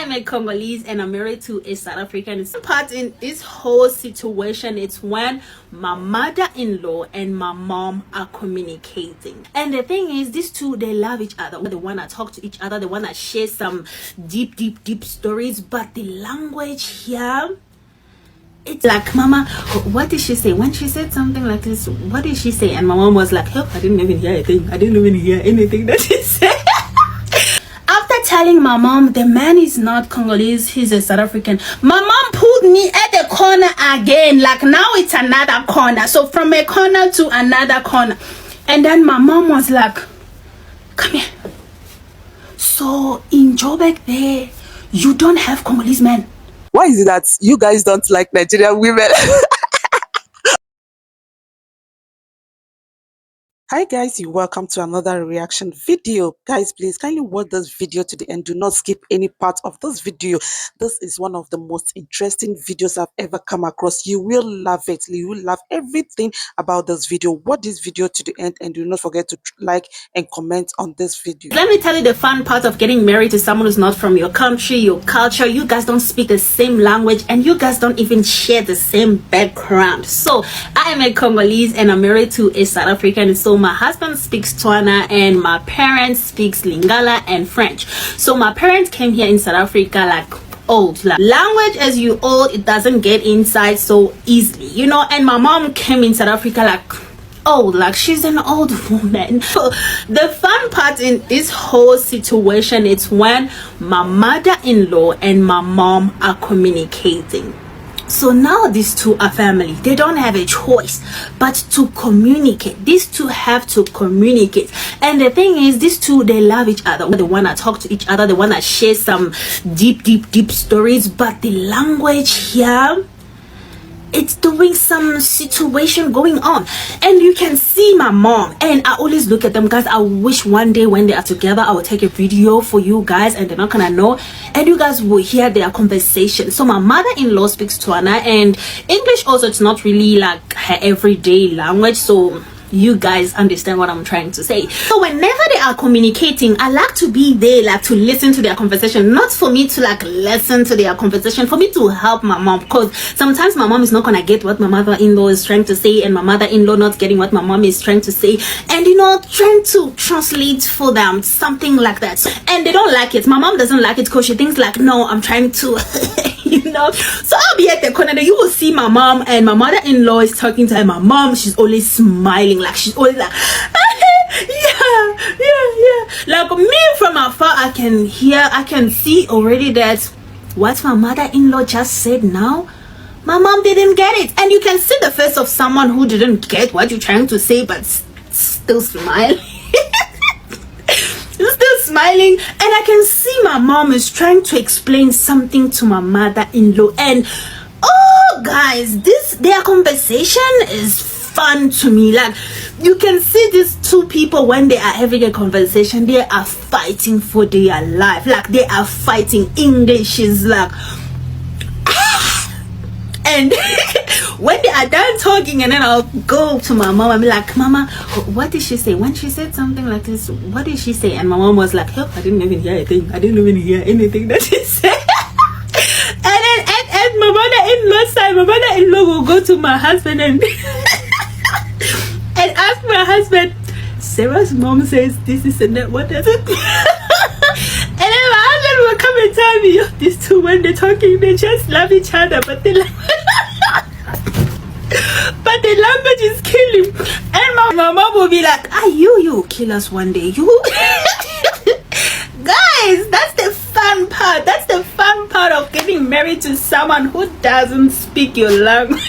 I am a Congolese and I'm married to a South African. Some part in this whole situation, it's when my mother-in-law and my mom are communicating. And the thing is, these two, they love each other. They want to talk to each other. They want to share some deep stories. But the language here, it's like, Mama, what did she say? When she said something like this, what did she say? And my mom was like, oh, I didn't even hear anything. I didn't even hear anything that she said. After telling my mom the man is not Congolese, he's a South African, my mom pulled me at the corner again. Like, now it's another corner. So from a corner to another corner. And then my mom was like, come here. So in Joburg there, you don't have Congolese men. Why is it that you guys don't like Nigerian women? Hi guys, you're welcome to another reaction video. Guys, please kindly watch this video to the end. Do not skip any part of this video. This is one of the most interesting videos I've ever come across. You will love it. You will love everything about this video. Watch this video to the end and do not forget to like and comment on this video. Let me tell you the fun part of getting married to someone who's not from your country, your culture. You guys don't speak the same language and you guys don't even share the same background. So I am a Congolese and I'm married to a South African. So my husband speaks Tswana and my parents speaks Lingala and French. So my parents came here in South Africa like old. Like, language as you old, it doesn't get inside so easily, you know. And my mom came in South Africa like old, like she's an old woman. So the fun part in this whole situation, it's when my mother-in-law and my mom are communicating. So now these two are family. They don't have a choice but to communicate. These two have to communicate. And the thing is, these two, they love each other. They want to talk to each other. They want to share some deep stories. But the language here, it's doing some situation going on. And you can see my mom. And I always look at them, guys. I wish one day when they are together, I will take a video for you guys and they're not gonna know. And you guys will hear their conversation. So my mother-in-law speaks Tswana and English also. It's not really like her everyday language. So you guys understand what I'm trying to say. So whenever they are communicating, I like to be there, like to listen to their conversation, not for me to like listen to their conversation, for me to help my mom, because sometimes my mom is not gonna get what my mother-in-law is trying to say and my mother-in-law not getting what my mom is trying to say, and you know, trying to translate for them, something like that. And they don't like it. My mom doesn't like it because she thinks like, no, I'm trying to you know. So I'll be at the corner there, you will see my mom and my mother-in-law is talking to her. My mom, she's always smiling, like she's always like yeah. Like me from afar, I can hear, I can see already that what my mother-in-law just said now, my mom didn't get it. And you can see the face of someone who didn't get what you're trying to say but still smiling. Still smiling. And I can see my mom is trying to explain something to my mother-in-law. And oh guys, their conversation is fun to me. Like, you can see these two people when they are having a conversation, they are fighting for their life. Like, they are fighting. English is like and when they are done talking, and then I'll go to my mom and be like, Mama, what did she say? When she said something like this, what did she say? And my mom was like, oh, I didn't even hear anything. I didn't even hear anything that she said. And then at my mother-in-law's side, my mother-in-law will go to my husband and and ask my husband, Sarah's mom says this is and that, what does it mean? And then my husband will come and tell me, oh, these two, when they're talking, they just love each other, but they but the language is killing. And my mom will be like, you kill us one day, you. Guys, that's the fun part. That's the fun part of getting married to someone who doesn't speak your language.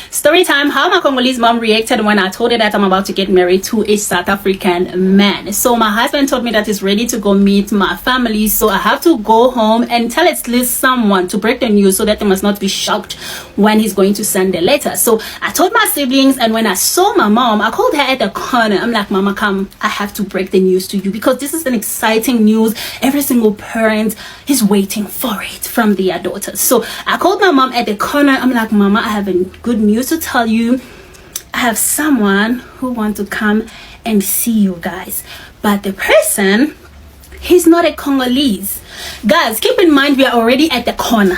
Story time, how my Congolese mom reacted when I told her that I'm about to get married to a South African man. So my husband told me that he's ready to go meet my family, so I have to go home and tell at least someone to break the news so that they must not be shocked when he's going to send the letter. So I told my siblings, and when I saw my mom, I called her at the corner. I'm like, Mama, come, I have to break the news to you because this is an exciting news. Every single parent is waiting for it from their daughters. So I called my mom at the corner. I'm like, Mama, I have a good news to tell you. I have someone who wants to come and see you guys, but the person, He's not a Congolese. Guys, keep in mind we are already at the corner.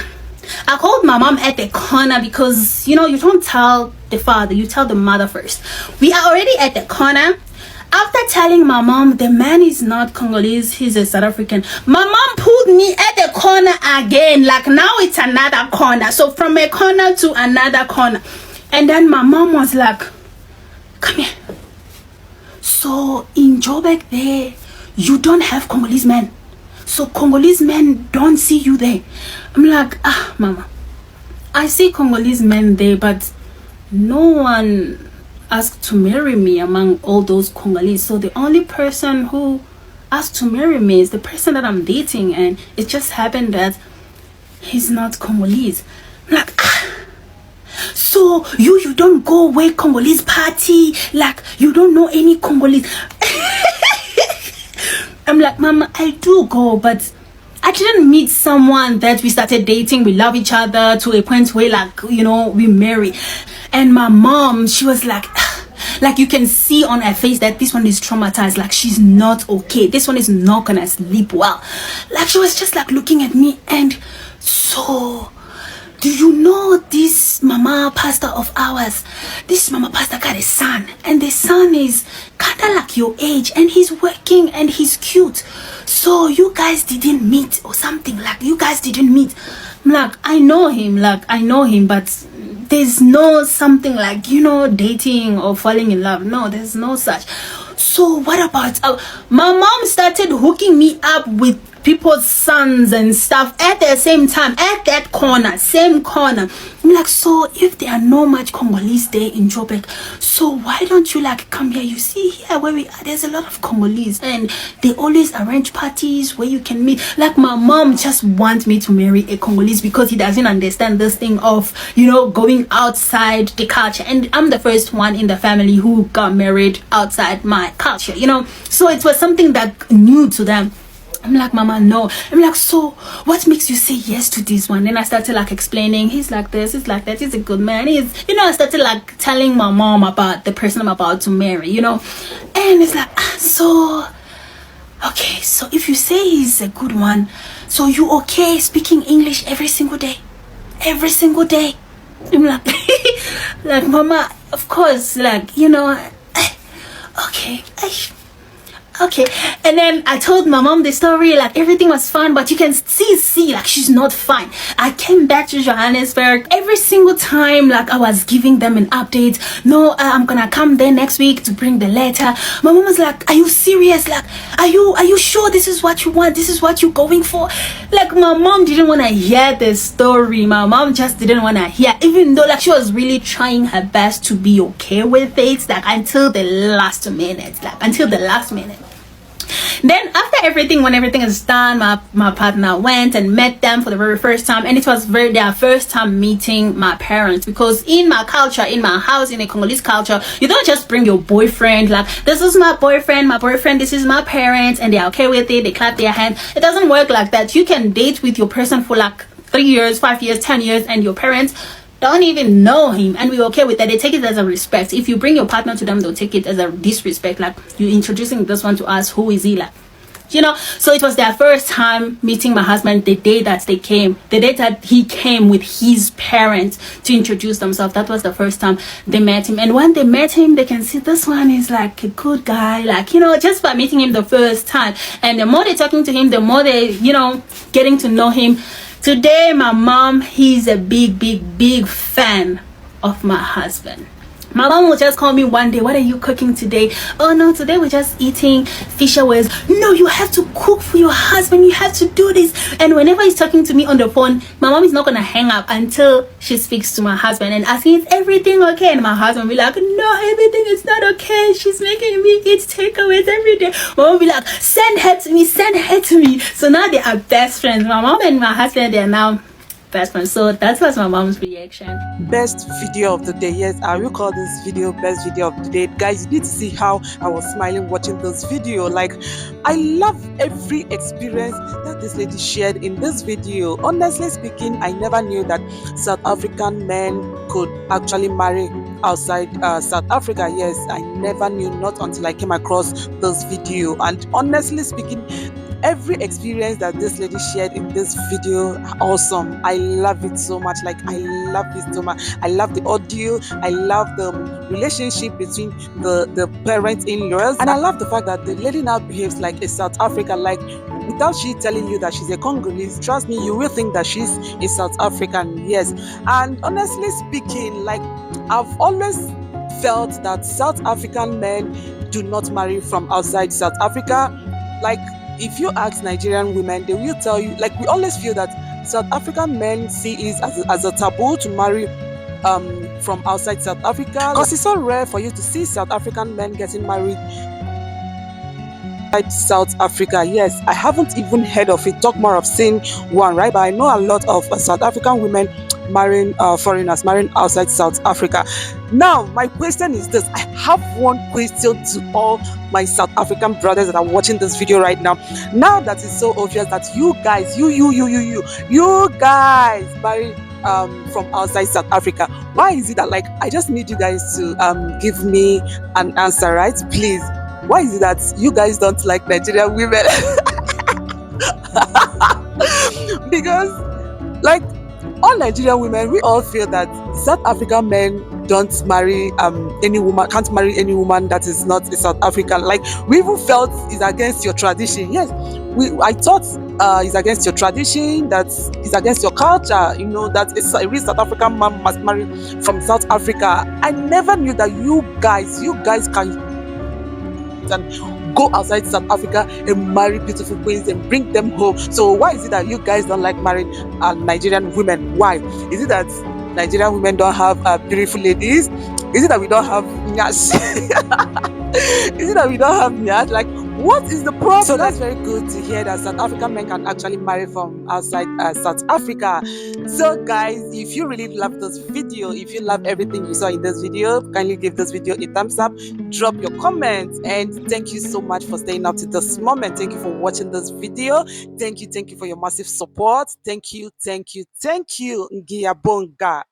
I called my mom at the corner because, you know, you don't tell the father, you tell the mother first. We are already at the corner. After telling my mom the man is not Congolese, he's a South African, my mom pulled me at the corner again. Like, now it's another corner. So from a corner to another corner. And then my mom was like, come here. So in Joburg there, you don't have Congolese men. So Congolese men don't see you there. I'm like, mama, I see Congolese men there, but no one asked to marry me among all those Congolese. So the only person who asked to marry me is the person that I'm dating, and it just happened that he's not Congolese. I'm like, so you don't go away Congolese party, like you don't know any Congolese. I'm like, mama, I do go, but I didn't meet someone that we started dating, we love each other to a point where, like, you know, we marry. And my mom, she was like you can see on her face that this one is traumatized, like she's not okay, this one is not gonna sleep well. Like, she was just like looking at me. And so, do you know this mama pastor of ours? This mama pastor got a son, and the son is kind of like your age, and he's working and he's cute. So you guys didn't meet or something? Like, you guys didn't meet? I'm like, I know him, but there's no something like, you know, dating or falling in love. No, there's no such. So what about my mom started hooking me up with people's sons and stuff at the same time, at that corner, same corner. I'm like, so if there are no much Congolese there in Joburg, so why don't you like come here? You see here where we are, there's a lot of Congolese, and they always arrange parties where you can meet. Like, my mom just wants me to marry a Congolese because he doesn't understand this thing of, you know, going outside the culture. And I'm the first one in the family who got married outside my culture, you know, so it was something that new to them. I'm like, mama, no. I'm like, so what makes you say yes to this one? Then I started like explaining, he's like this, he's like that, he's a good man, he's, you know, I started like telling my mom about the person I'm about to marry, you know. And it's like, so okay, so if you say he's a good one, so you okay speaking English every single day? Every single day? I'm like, like, mama, of course, like, you know, okay, okay. And then I told my mom the story, like everything was fine, but you can see like she's not fine. I came back to Johannesburg every single time, like I was giving them an update. No, I'm gonna come there next week to bring the letter. My mom was like, are you serious? Like, are you sure this is what you want? This is what you're going for? Like, my mom didn't want to hear the story. My mom just didn't want to hear, even though like she was really trying her best to be okay with it, like until the last minute, Then after everything, when everything is done, my partner went and met them for the very first time, and it was their first time meeting my parents. Because in my culture, in my house, in a Congolese culture, you don't just bring your boyfriend, like, this is my boyfriend, this is my parents, and they're okay with it, they clap their hands. It doesn't work like that. You can date with your person for like 3 years, 5 years, 10 years, and your parents don't even know him, and we're okay with that. They take it as a respect. If you bring your partner to them, they'll take it as a disrespect, like, you introducing this one to us, who is he, like, you know. So it was their first time meeting my husband. The day that he came with his parents to introduce themselves, that was the first time they met him. And when they met him, they can see this one is like a good guy, like, you know, just by meeting him the first time. And the more they're talking to him, the more they, you know, getting to know him. Today, my mom, he's a big fan of my husband. My mom will just call me one day, what are you cooking today? Oh no, today we're just eating fisherwares. No, you have to cook for your husband, you have to do this. And whenever he's talking to me on the phone, my mom is not gonna hang up until she speaks to my husband and asking, is everything okay? And my husband will be like, no, everything is not okay, she's making me eat takeaways every day. My mom will be like, send her to me. So now they are best friends. My mom and my husband, they are now best friends. So that was my mom's reaction. Best video of the day. Yes, I will call this video best video of the day. Guys, you need to see how I was smiling watching this video. Like, I love every experience that this lady shared in this video. Honestly speaking, I never knew that South African men could actually marry outside South Africa. Yes, I never knew, not until I came across this video. And honestly speaking, Every experience that this lady shared in this video, awesome. I love it so much. Like, I love it so much. I love the audio. I love the relationship between the parents in-laws, and I love the fact that the lady now behaves like a South African. Like, without she telling you that she's a Congolese, trust me, you will think that she's a South African. Yes. And honestly speaking, like, I've always felt that South African men do not marry from outside South Africa. Like, if you ask Nigerian women, they will tell you, like, we always feel that South African men see it as a taboo to marry from outside South Africa, because it's so rare for you to see South African men getting married South Africa. Yes, I haven't even heard of it. Talk more of seeing one, right? But I know a lot of South African women marrying foreigners, marrying outside South Africa. Now, my question is this. I have one question to all my South African brothers that are watching this video right now. Now that it's so obvious that you guys, you guys marry from outside South Africa, why is it that, like, I just need you guys to give me an answer, right? Please. Why is it that you guys don't like Nigerian women? Because, like, all Nigerian women, we all feel that South African men don't marry any woman, can't marry any woman that is not a South African. Like, we even felt it's against your tradition. Yes, I thought it's against your tradition, that is against your culture, you know, that a real South African man must marry from South Africa. I never knew that you guys can and go outside South Africa and marry beautiful queens and bring them home. So why is it that you guys don't like marrying Nigerian women? Why? Is it that Nigerian women don't have beautiful ladies? Is it that we don't have nyash? Is it that we don't have nyash? Like, what is the problem? So that's very good to hear that South African men can actually marry from outside South Africa. So guys, if you really love this video, if you love everything you saw in this video, kindly give this video a thumbs up, drop your comments, and thank you so much for staying up to this moment. Thank you for watching this video. Thank you for your massive support. Thank you. Ngiyabonga.